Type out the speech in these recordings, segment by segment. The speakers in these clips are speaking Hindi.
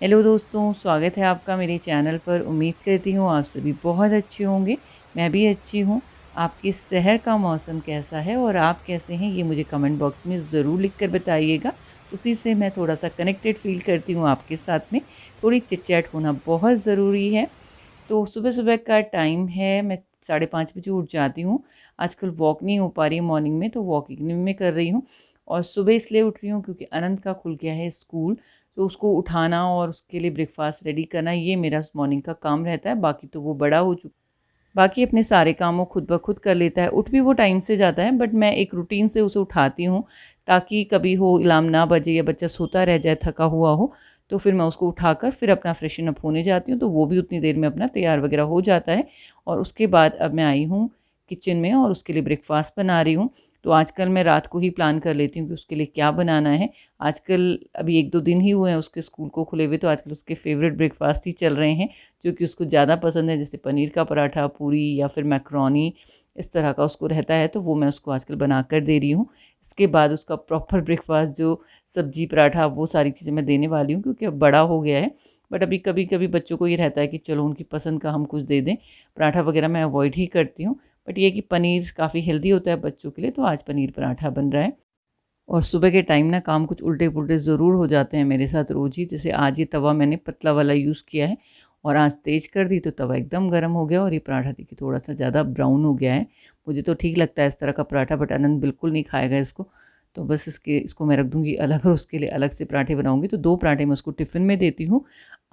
हेलो दोस्तों, स्वागत है आपका मेरे चैनल पर। उम्मीद करती हूँ आप सभी बहुत अच्छे होंगे। मैं भी अच्छी हूँ। आपके शहर का मौसम कैसा है और आप कैसे हैं, ये मुझे कमेंट बॉक्स में ज़रूर लिख कर बताइएगा। उसी से मैं थोड़ा-सा कनेक्टेड फ़ील करती हूँ आपके साथ में। थोड़ी चिट-चैट होना बहुत ज़रूरी है। तो सुबह-सुबह का टाइम है, मैं 5:30 बजे उठ जाती हूँ। आजकल वॉक नहीं हो पा रही है मॉर्निंग में, तो वॉक इवनिंग में कर रही हूँ। और सुबह इसलिए उठ रही हूँ क्योंकि अनंत का खुल गया है स्कूल, तो उसको उठाना और उसके लिए ब्रेकफ़ास्ट रेडी करना, ये मेरा मॉर्निंग का काम रहता है। बाकी तो वो बड़ा हो चुका, बाकी अपने सारे काम वो खुद ब खुद कर लेता है। उठ भी वो टाइम से जाता है, बट मैं एक रूटीन से उसे उठाती हूँ, ताकि कभी हो अलार्म ना बजे या बच्चा सोता रह जाए, थका हुआ हो, तो फिर मैं उसको उठाकर फिर अपना फ्रेशन अप होने जाती हूँ, तो वो भी उतनी देर में अपना तैयार वगैरह हो जाता है। और उसके बाद अब मैं आई हूँ किचन में और उसके लिए ब्रेकफ़ास्ट बना रही हूँ। तो आजकल मैं रात को ही प्लान कर लेती हूँ कि उसके लिए क्या बनाना है। आजकल अभी 1-2 दिन ही हुए हैं उसके स्कूल को खुले हुए, तो आजकल उसके फ़ेवरेट ब्रेकफ़ास्ट ही चल रहे हैं, जो कि उसको ज़्यादा पसंद है, जैसे पनीर का पराठा, पूरी या फिर मैकरोनी, इस तरह का उसको रहता है, तो वो मैं उसको आजकल बना कर दे रही हूँ। इसके बाद उसका प्रॉपर ब्रेकफ़ास्ट जो सब्ज़ी, पराठा, वो सारी चीज़ें मैं देने वाली हूँ, क्योंकि अब बड़ा हो गया है। बट अभी कभी-कभी बच्चों को ये रहता है कि चलो उनकी पसंद का हम कुछ दे दें। पराठा वगैरह मैं अवॉइड ही करती हूँ, बट ये है कि पनीर काफ़ी हेल्दी होता है बच्चों के लिए, तो आज पनीर पराठा बन रहा है। और सुबह के टाइम ना काम कुछ उल्टे-पुल्टे ज़रूर हो जाते हैं मेरे साथ रोज़ ही। जैसे आज ये तवा मैंने पतला वाला यूज़ किया है और आँच तेज़ कर दी, तो तवा एकदम गर्म हो गया और ये पराठा देखिए थोड़ा-सा ज़्यादा ब्राउन हो गया है। मुझे तो ठीक लगता है इस तरह का पराठा, बट अनंत बिल्कुल नहीं खाएगा इसको। तो बस इसको मैं रख दूँगी अलग और उसके लिए अलग से पराठे बनाऊँगी। तो 2 पराठे मैं उसको टिफ़िन में देती हूँ।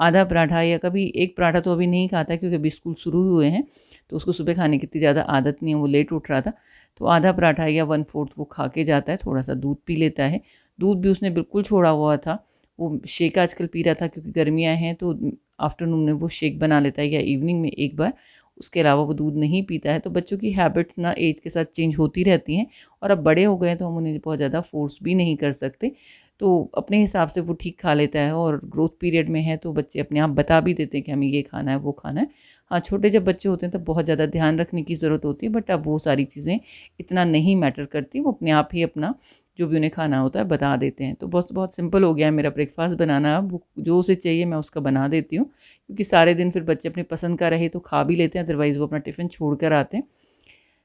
आधा पराठा या कभी 1 पराठा तो अभी नहीं खाता है, क्योंकि अभी स्कूल शुरू हुए हैं, तो उसको सुबह खाने की इतनी ज़्यादा आदत नहीं है, वो लेट उठ रहा था। तो आधा पराठा या 1/4 वो खा के जाता है, थोड़ा-सा दूध पी लेता है। दूध भी उसने बिल्कुल छोड़ा हुआ था। वो शेक आजकल पी रहा था, क्योंकि गर्मियाँ हैं, तो आफ्टरनून में वो शेक बना लेता है या इवनिंग में एक बार। उसके अलावा वो दूध नहीं पीता है। तो बच्चों की हैबिट्स ना एज के साथ चेंज होती रहती हैं, और अब बड़े हो गए हैं, तो हम उन्हें बहुत ज़्यादा फ़ोर्स भी नहीं कर सकते। तो अपने हिसाब से वो ठीक खा लेता है, और ग्रोथ पीरियड में है, तो बच्चे अपने आप बता भी देते हैं कि हमें ये खाना है, वो खाना है। हाँ, छोटे जब बच्चे होते हैं तब बहुत ज़्यादा ध्यान रखने की ज़रूरत होती है, बट अब वो सारी चीज़ें इतना नहीं मैटर करती। वो अपने आप ही अपना जो भी उन्हें खाना होता है बता देते हैं। तो बस बहुत सिंपल हो गया है मेरा ब्रेकफ़ास्ट बनाना। अब वो जो उसे चाहिए मैं उसका बना देती हूँ, क्योंकि सारे दिन फिर बच्चे अपनी पसंद का रहे तो खा भी लेते हैं, अदरवाइज़ वो अपना टिफ़िन छोड़ कर आते हैं।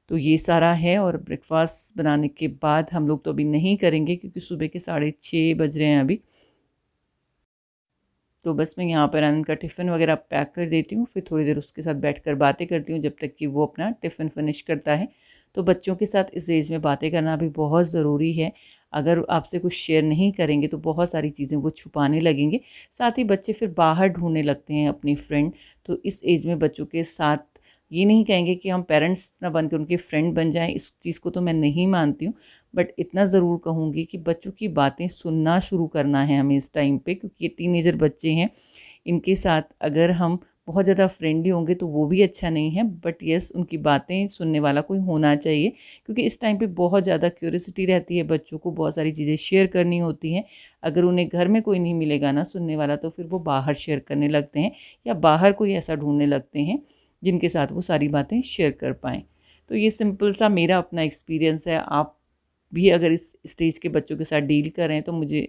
तो ये सारा है, और ब्रेकफ़ास्ट बनाने के बाद हम लोग तो अभी नहीं करेंगे, क्योंकि सुबह के 6:30 बज रहे हैं अभी। तो बस मैं यहाँ पर आनंद का टिफ़िन वग़ैरह पैक कर देती हूँ, फिर थोड़ी देर उसके साथ बैठकर बातें करती हूँ, जब तक कि वो अपना टिफ़िन फ़िनिश करता है। तो बच्चों के साथ इस एज में बातें करना भी बहुत ज़रूरी है। अगर आपसे कुछ शेयर नहीं करेंगे, तो बहुत सारी चीज़ें वो छुपाने लगेंगे। साथ ही बच्चे फिर बाहर ढूँढने लगते हैं अपनी फ्रेंड। तो इस एज में बच्चों के साथ ये नहीं कहेंगे कि हम पेरेंट्स ना बनकर उनके फ्रेंड बन जाएँ, इस चीज़ को तो मैं नहीं मानती हूँ। बट इतना ज़रूर कहूँगी कि बच्चों की बातें सुनना शुरू करना है हमें इस टाइम पे, क्योंकि ये टीनेजर बच्चे हैं। इनके साथ अगर हम बहुत ज़्यादा फ्रेंडली होंगे तो वो भी अच्छा नहीं है, बट येस, उनकी बातें सुनने वाला कोई होना चाहिए, क्योंकि इस टाइम पे बहुत ज़्यादा क्यूरियोसिटी रहती है बच्चों को, बहुत सारी चीज़ें शेयर करनी होती हैं। अगर उन्हें घर में कोई नहीं मिलेगा ना सुनने वाला, तो फिर वो बाहर शेयर करने लगते हैं, या बाहर कोई ऐसा ढूँढने लगते हैं जिनके साथ वो सारी बातें शेयर कर पाएँ। तो ये सिंपल सा मेरा अपना एक्सपीरियंस है। आप भी अगर इस स्टेज के बच्चों के साथ डील कर रहे हैं, तो मुझे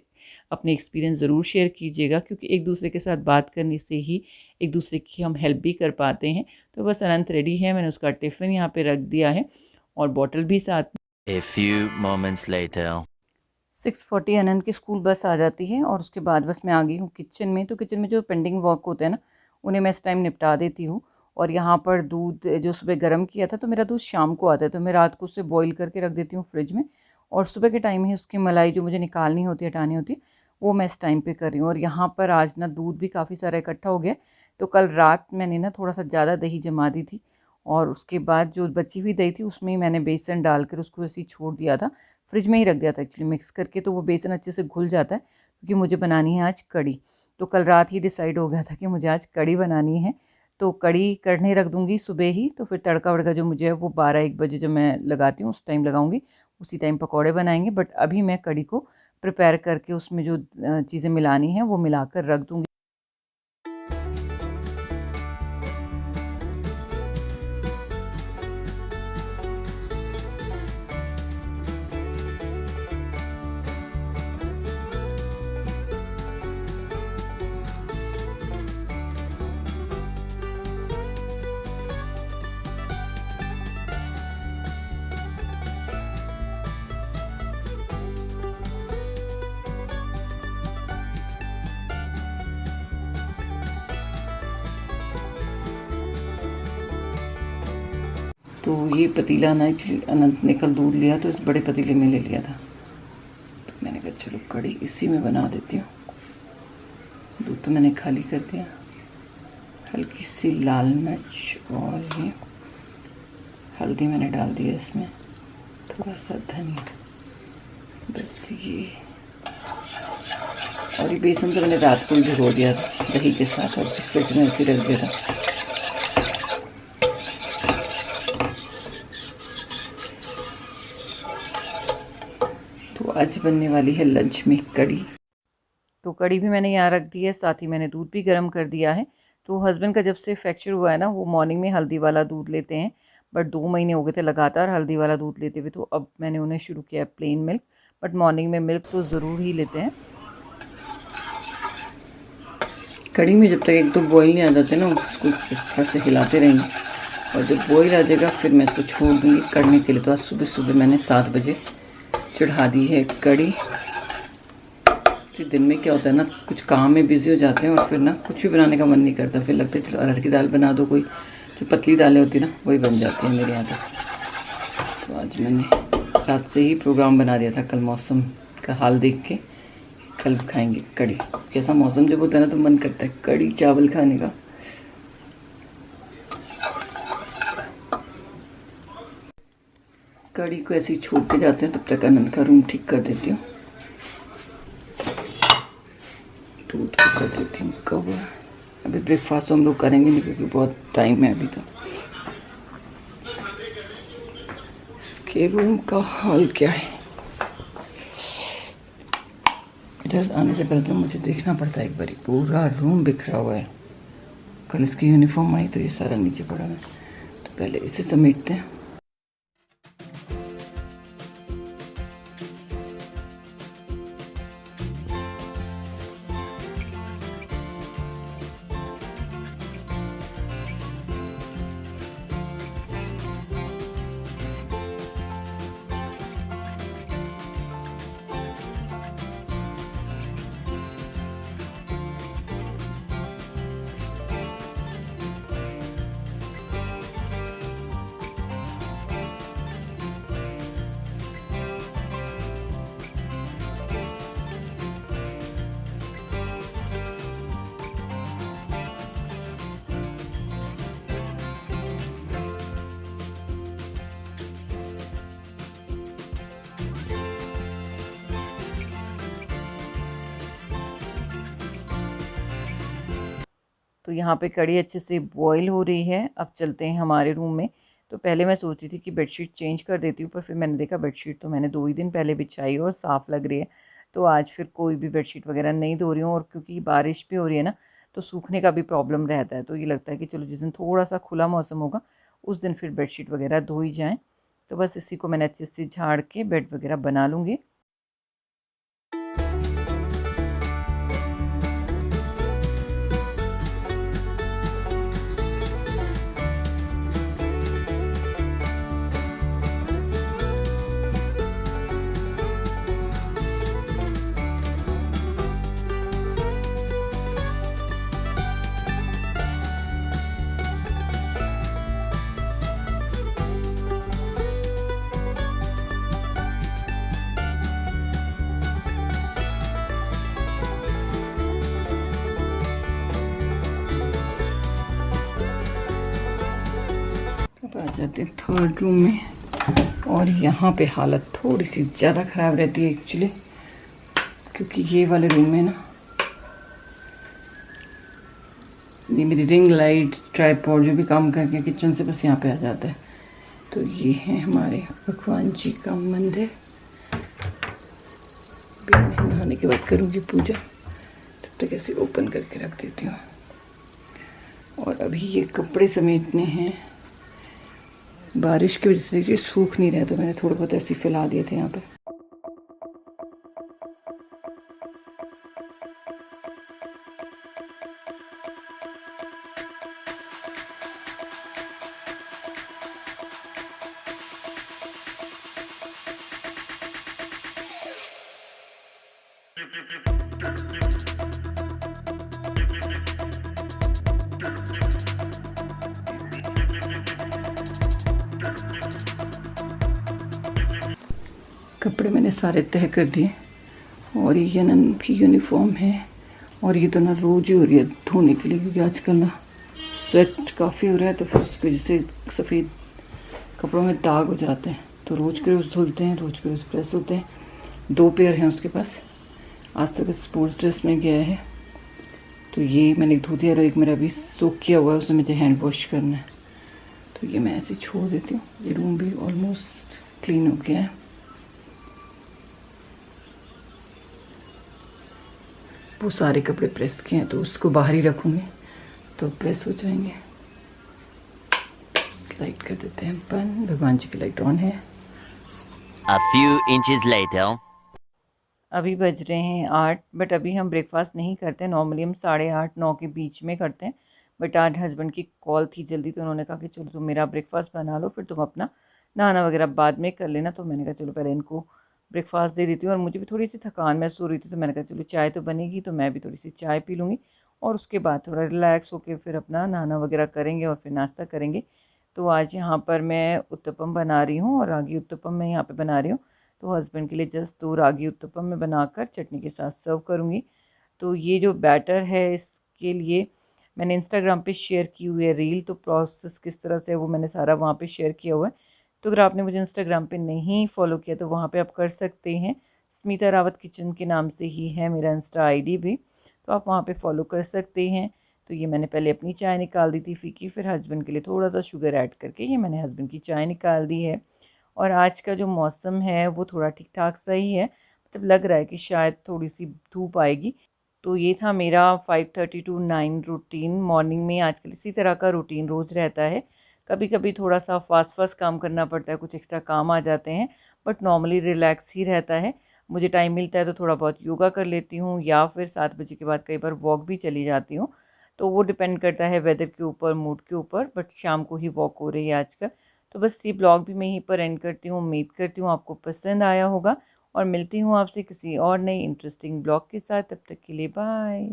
अपने एक्सपीरियंस ज़रूर शेयर कीजिएगा, क्योंकि एक दूसरे के साथ बात करने से ही एक दूसरे की हम हेल्प भी कर पाते हैं। तो बस अनंत रेडी है, मैंने उसका टिफ़िन यहाँ पे रख दिया है और बॉटल भी साथ में। A few moments later. 6:40 अनंत की स्कूल बस आ जाती है, और उसके बाद बस मैं आ गई हूँ किचन में। तो किचन में जो पेंडिंग वर्क होते हैं ना, उन्हें मैं इस टाइम निपटा देती हूँ। और यहाँ पर दूध जो सुबह गर्म किया था, तो मेरा दूध शाम को आता है, तो मैं रात को उसे बॉईल करके रख देती हूँ फ्रिज में। और सुबह के टाइम ही उसकी मलाई जो मुझे निकालनी होती है, हटानी होती है, वो मैं इस टाइम पे कर रही हूँ। और यहाँ पर आज ना दूध भी काफ़ी सारा इकट्ठा हो गया, तो कल रात मैंने ना थोड़ा सा ज़्यादा दही जमा दी थी, और उसके बाद जो बची हुई दही थी उसमें ही मैंने बेसन डालकर उसको ऐसे ही छोड़ दिया था। फ्रिज में ही रख दिया था एक्चुअली मिक्स करके, तो वो बेसन अच्छे से घुल जाता है, क्योंकि मुझे बनानी है आज कढ़ी। तो कल रात ही डिसाइड हो गया था कि मुझे आज कढ़ी बनानी है, तो कढ़ी करने रख दूँगी सुबह ही। तो फिर तड़का-वड़का जो मुझे है वो 12-1 बजे जब मैं लगाती हूँ, उस टाइम लगाऊँगी, उसी टाइम पकौड़े बनाएँगे। बट अभी मैं कढ़ी को प्रिपेयर करके उसमें जो चीज़ें मिलानी हैं वो मिलाकर रख दूँगी। तो ये पतीला ना एक्चुअली अनंत ने कल दूध लिया तो इस बड़े पतीले में ले लिया था, तो मैंने कहा चलो कड़ी इसी में बना देती हूँ। दूध तो मैंने खाली कर दिया। हल्की सी लाल मिर्च और ये हल्दी मैंने डाल दिया इसमें, थोड़ा सा धनिया, बस ये। और ये बेसन तो मैंने रात को ही भिगो दिया था दही के साथ और फ्रिज में ऐसे रख दिया था। तो आज बनने वाली है लंच में कड़ी। तो कड़ी भी मैंने यहाँ रख दी है, साथ ही मैंने दूध भी गर्म कर दिया है। तो हस्बैंड का जब से फ्रैक्चर हुआ है ना, वो मॉर्निंग में हल्दी वाला दूध लेते हैं, बट 2 महीने हो गए थे लगातार हल्दी वाला दूध लेते हुए, तो अब मैंने उन्हें शुरू किया है प्लेन मिल्क, बट मॉर्निंग में मिल्क तो ज़रूर ही लेते हैं। कड़ी में जब तक एक दो बॉईल नहीं आ जाते ना, उसको इस तरह से हिलाते रहेंगे, और जब बॉईल आ जाएगा फिर मैं इसको छोड़ दूँगी कड़ने के लिए। तो आज सुबह सुबह मैंने 7 बजे चढ़ा दी है कड़ी। फिर दिन में क्या होता है ना, कुछ काम में बिज़ी हो जाते हैं और फिर ना कुछ भी बनाने का मन नहीं करता, फिर लगता है चलो अरहर की दाल बना दो, कोई जो पतली दालें होती है ना वही बन जाती है मेरे यहाँ तो आज मैंने रात से ही प्रोग्राम बना दिया था, कल मौसम का हाल देख के कल खाएंगे कड़ी। कैसा मौसम जब होता है ना तो मन करता है कड़ी चावल खाने का। कड़ी को ऐसे ही छोड़ के जाते हैं, तब तक अनंत का रूम ठीक कर देती हूँ, दूध को कर देती हूँ कवर। अभी ब्रेकफास्ट तो हम लोग करेंगे नहीं क्योंकि बहुत टाइम है अभी। तो इसके रूम का हाल क्या है, इधर आने से पहले तो मुझे देखना पड़ता है एक बार, पूरा रूम बिखरा हुआ है। कल इसकी यूनिफॉर्म आई तो ये सारा नीचे पड़ा है, तो पहले इसे समेटते हैं। तो यहाँ पे कड़ी अच्छे से बॉईल हो रही है। अब चलते हैं हमारे रूम में। तो पहले मैं सोची थी कि बेडशीट चेंज कर देती हूँ, पर फिर मैंने देखा बेडशीट तो मैंने 2 ही दिन पहले बिछाई और साफ़ लग रही है, तो आज फिर कोई भी बेडशीट वगैरह नहीं धो रही हूँ। और क्योंकि बारिश भी हो रही है ना, तो सूखने का भी प्रॉब्लम रहता है, तो ये लगता है कि चलो जिस दिन थोड़ा सा खुला मौसम होगा उस दिन फिर बेडशीट वगैरह धो ही जाएँ। तो बस इसी को मैंने अच्छे से झाड़ के बेड वगैरह बना लूँगी। अब आ जाते हैं 3rd रूम में, और यहाँ पे हालत थोड़ी सी ज़्यादा ख़राब रहती है एक्चुअली, क्योंकि ये वाले रूम में ना ये मेरी रिंग लाइट ट्राइपॉड जो भी काम करके किचन से बस यहाँ पे आ जाता है। तो ये है हमारे भगवान जी का मंदिर। मैं नहाने के बाद करूँगी पूजा, तब तक ऐसे ओपन करके रख देती हूँ। और अभी ये कपड़े समेटने हैं, बारिश की वजह से ये सूख नहीं रहा, तो मैंने थोड़ा बहुत ऐसे फैला दिए थे यहाँ पे। कपड़े मैंने सारे तह कर दिए और ये यनन की यूनिफॉर्म है और ये तो ना रोज़ ही हो रही है धोने के लिए, क्योंकि आजकल ना स्वेट काफ़ी हो रहा है, तो फिर उसकी वजह से सफ़ेद कपड़ों में दाग हो जाते हैं, तो रोज़ के रोज़ धुलते हैं, रोज़ के रोज़ प्रेस होते हैं। 2 पेयर हैं उसके पास। आज तक स्पोर्ट्स ड्रेस में गया है, तो ये मैंने धो दिया और एक मेरा अभी सोक किया हुआ है, उसे मुझे हैंड वॉश करना है, तो ये मैं ऐसे छोड़ देती हूँ। ये रूम भी ऑलमोस्ट क्लीन हो गया है। वो सारे कपड़े प्रेस किए हैं, तो उसको बाहर ही रखूँगी तो प्रेस हो जाएंगे। लाइट कर देते हैं बंद। भगवान जी की लाइट ऑन है। A few inches later. अभी बज रहे हैं 8, बट अभी हम ब्रेकफास्ट नहीं करते। नॉर्मली हम 8:30-9 के बीच में करते हैं, बट आज हस्बैंड की कॉल थी जल्दी, तो उन्होंने कहा कि चलो तुम मेरा ब्रेकफास्ट बना लो, फिर तुम अपना नहाना वगैरह बाद में कर लेना। तो मैंने कहा चलो पहले इनको ब्रेकफास्ट दे देती हूँ, और मुझे भी थोड़ी सी थकान महसूस हो रही थी, तो मैंने कहा चलो चाय तो बनेगी, तो मैं भी थोड़ी सी चाय पी लूँगी और उसके बाद थोड़ा रिलैक्स होकर फिर अपना नहाना वगैरह करेंगे और फिर नाश्ता करेंगे। तो आज यहाँ पर मैं उत्तपम बना रही हूँ, और रागी उत्तपम मैं यहाँ पे बना रही हूँ। तो हस्बैंड के लिए जस्ट 2 रागी उत्तपम मैं बनाकर चटनी के साथ सर्व करूँगी। तो ये जो बैटर है, इसके लिए मैंने इंस्टाग्राम पे शेयर की हुई है रील, तो प्रोसेस किस तरह से है वो मैंने सारा वहाँ पे शेयर किया हुआ है। तो अगर आपने मुझे इंस्टाग्राम पे नहीं फॉलो किया तो वहाँ पे आप कर सकते हैं। स्मिता रावत किचन के नाम से ही है मेरा इंस्टा आईडी भी, तो आप वहाँ पे फॉलो कर सकते हैं। तो ये मैंने पहले अपनी चाय निकाल दी थी फीकी, फिर हस्बैंड के लिए थोड़ा सा शुगर ऐड करके ये मैंने हस्बैंड की चाय निकाल दी है। और आज का जो मौसम है वो थोड़ा ठीक ठाक सही है, मतलब लग रहा है कि शायद थोड़ी सी धूप आएगी। तो ये था मेरा 5:30 to 9 रूटीन। मॉर्निंग में आजकल इसी तरह का रूटीन रोज़ रहता है। कभी कभी थोड़ा सा फास्ट फास्ट काम करना पड़ता है, कुछ एक्स्ट्रा काम आ जाते हैं, बट नॉर्मली रिलैक्स ही रहता है। मुझे टाइम मिलता है तो थोड़ा बहुत योगा कर लेती हूँ, या फिर 7 बजे के बाद कई बार वॉक भी चली जाती हूँ। तो वो डिपेंड करता है वेदर के ऊपर, मूड के ऊपर, बट शाम को ही वॉक हो रही है आजकल। तो बस ये ब्लॉग भी मैं यहीं पर एंड करती हूँ। उम्मीद करती हूँ आपको पसंद आया होगा, और मिलती हूँ आपसे किसी और नई इंटरेस्टिंग ब्लॉग के साथ। तब तक के लिए बाय।